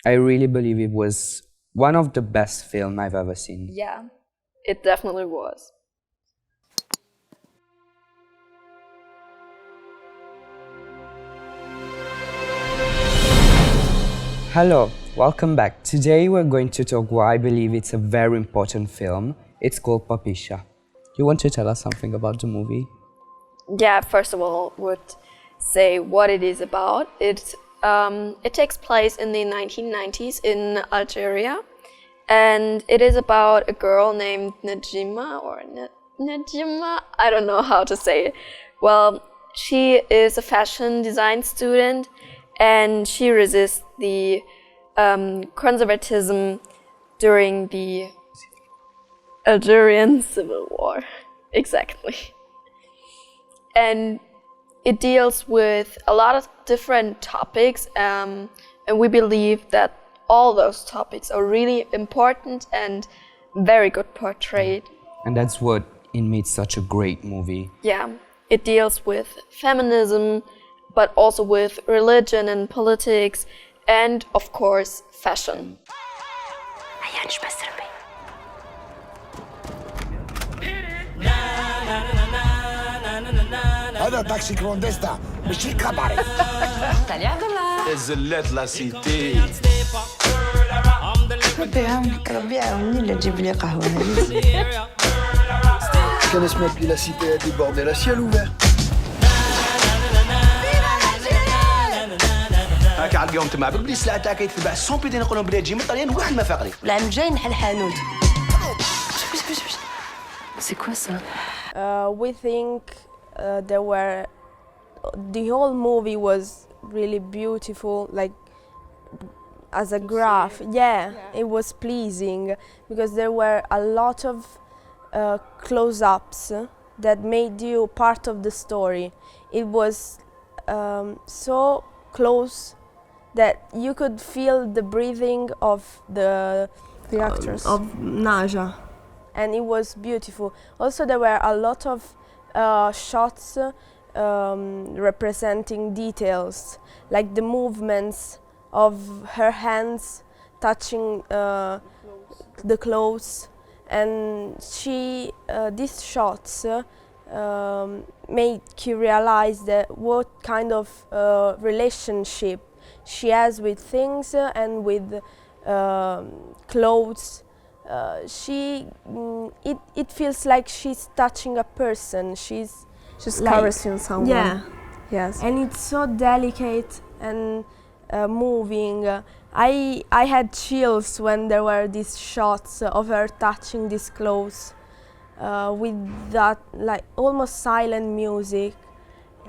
I really believe it was one of the best films I've ever seen. Yeah, it definitely was. Hello, welcome back. Today we're going to talk why I believe it's a very important film. It's called Papicha. You want to tell us something about the movie? Yeah, first of all, would say what it is about. It takes place in the 1990s in Algeria, and it is about a girl named Najima. I don't know how to say it. Well, she is a fashion design student, and she resists the conservatism during the Algerian Civil War. Exactly. And it deals with a lot of different topics, and we believe that all those topics are really important and very good portrayed. And that's what it makes such a great movie. Yeah, it deals with feminism, but also with religion and politics, and of course, fashion. هذا تاكسي كلونديستا ماشي كاباري. زلات لا سيتي. ربي عاوني لا تجيب لي قهوة. كان اسمها بلي لا سيتي دي بوردي لا سيال اوفير. هاك على اليوم تما بلي السلعة تاعك يتباع 100 بيدين نقولهم بلي تجي من الطليان واحد ما فاقري. العام الجاي نحل حانوت. C'est quoi ça? We think the whole movie was really beautiful, like as a graph. Yeah, it was pleasing because there were a lot of close-ups that made you part of the story. It was so close that you could feel the breathing of the actress of Naja, and it was beautiful. Also, there were a lot of shots representing details, like the movements of her hands touching the clothes, and these shots make you realize that what kind of relationship she has with things and with clothes. It feels like she's touching a person. She's like, caressing someone. Yeah, Yes. and it's so delicate and moving. I had chills when there were these shots of her touching these clothes with that like almost silent music.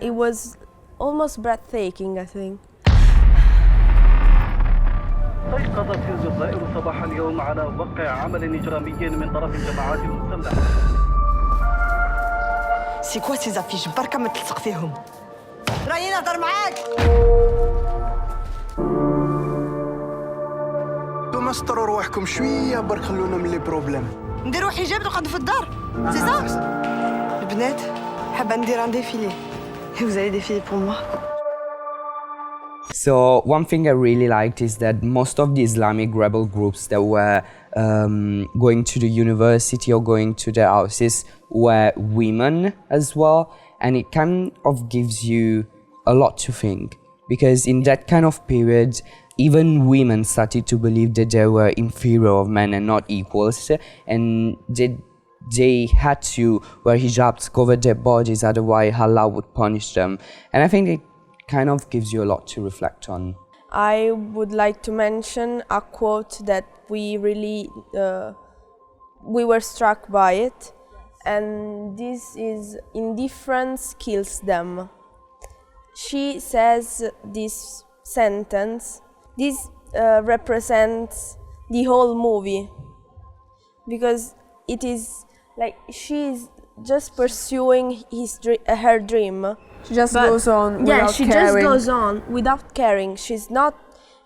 It was almost breathtaking, I think. استيقظت الجزائر صباح اليوم على وقع عمل إجرامي من طرف الجماعات المسلحة. سي كوا سي زافيش بركة ما تلصق فيهم. راني نهضر معاك. انتوما سطروا رواحكم شويه برك خلونا من لي بروبليم. نديرو حجاب نقعدو في الدار. سي صا؟ البنات حابة ندير ان ديفيلي. Vous allez défiler pour moi. So one thing I really liked is that most of the Islamic rebel groups that were going to the university or going to their houses were women as well, and it kind of gives you a lot to think, because in that kind of period even women started to believe that they were inferior of men and not equals, and they had to wear hijabs, cover their bodies, otherwise Allah would punish them. And I think it kind of gives you a lot to reflect on. I would like to mention a quote that we were struck by it, and this is indifference kills them. She says this sentence. This represents the whole movie, because it is like she's just pursuing her dream. She just goes on without caring. Yeah, she just goes on without caring.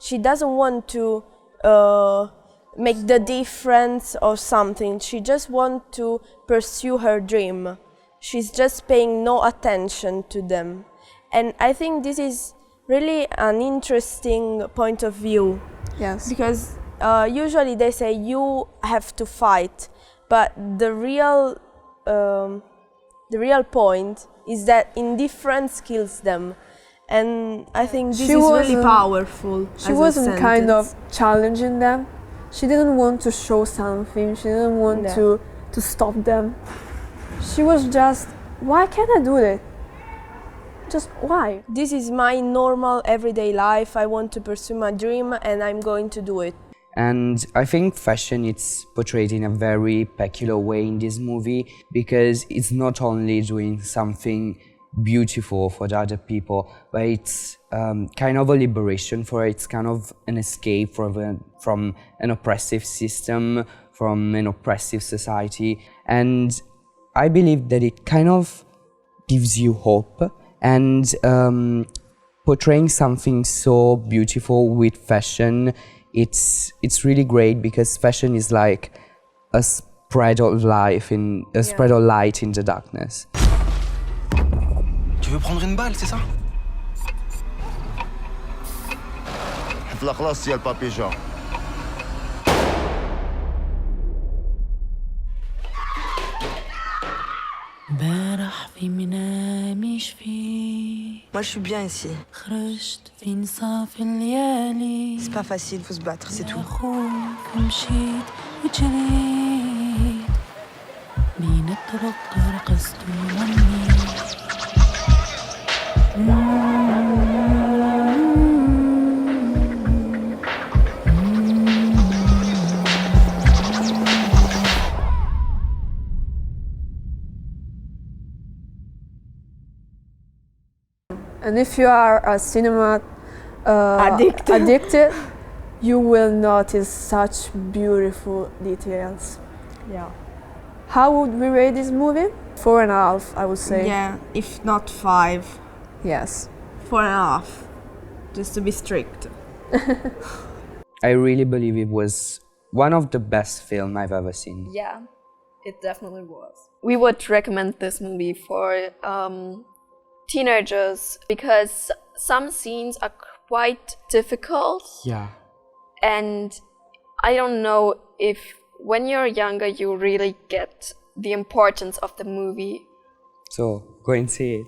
She doesn't want to make the difference or something. She just wants to pursue her dream. She's just paying no attention to them. And I think this is really an interesting point of view. Yes. Because usually they say you have to fight, but the real point is that indifference kills them, and I think this is really powerful. She wasn't kind of challenging them. She didn't want to show something. She didn't want to stop them. She was just, why can't I do it? Just why? This is my normal everyday life. I want to pursue my dream and I'm going to do it. And I think fashion is portrayed in a very peculiar way in this movie, because it's not only doing something beautiful for the other people, but it's kind of a liberation for her. It's kind of an escape from an oppressive system, from an oppressive society. And I believe that it kind of gives you hope. And portraying something so beautiful with fashion, it's really great, because fashion is like a spread of life spread of light in the darkness. Tu veux prendre une balle, c'est ça? في الأخلاص يا البابيجا. امبارح في منامي شفي Moi, je suis bien ici. خرجت في نصاف الليالي C'est pas facile, faut se battre, c'est tout. أخوك مشيت وجريت بين الطرق رقصت وغنيت And if you are a cinema addicted, you will notice such beautiful details. Yeah. How would we rate this movie? 4.5, I would say. Yeah, if not 5. Yes. 4.5. Just to be strict. I really believe it was one of the best films I've ever seen. Yeah, it definitely was. We would recommend this movie for teenagers, because some scenes are quite difficult. Yeah. And I don't know if when you're younger you really get the importance of the movie. So go and see it.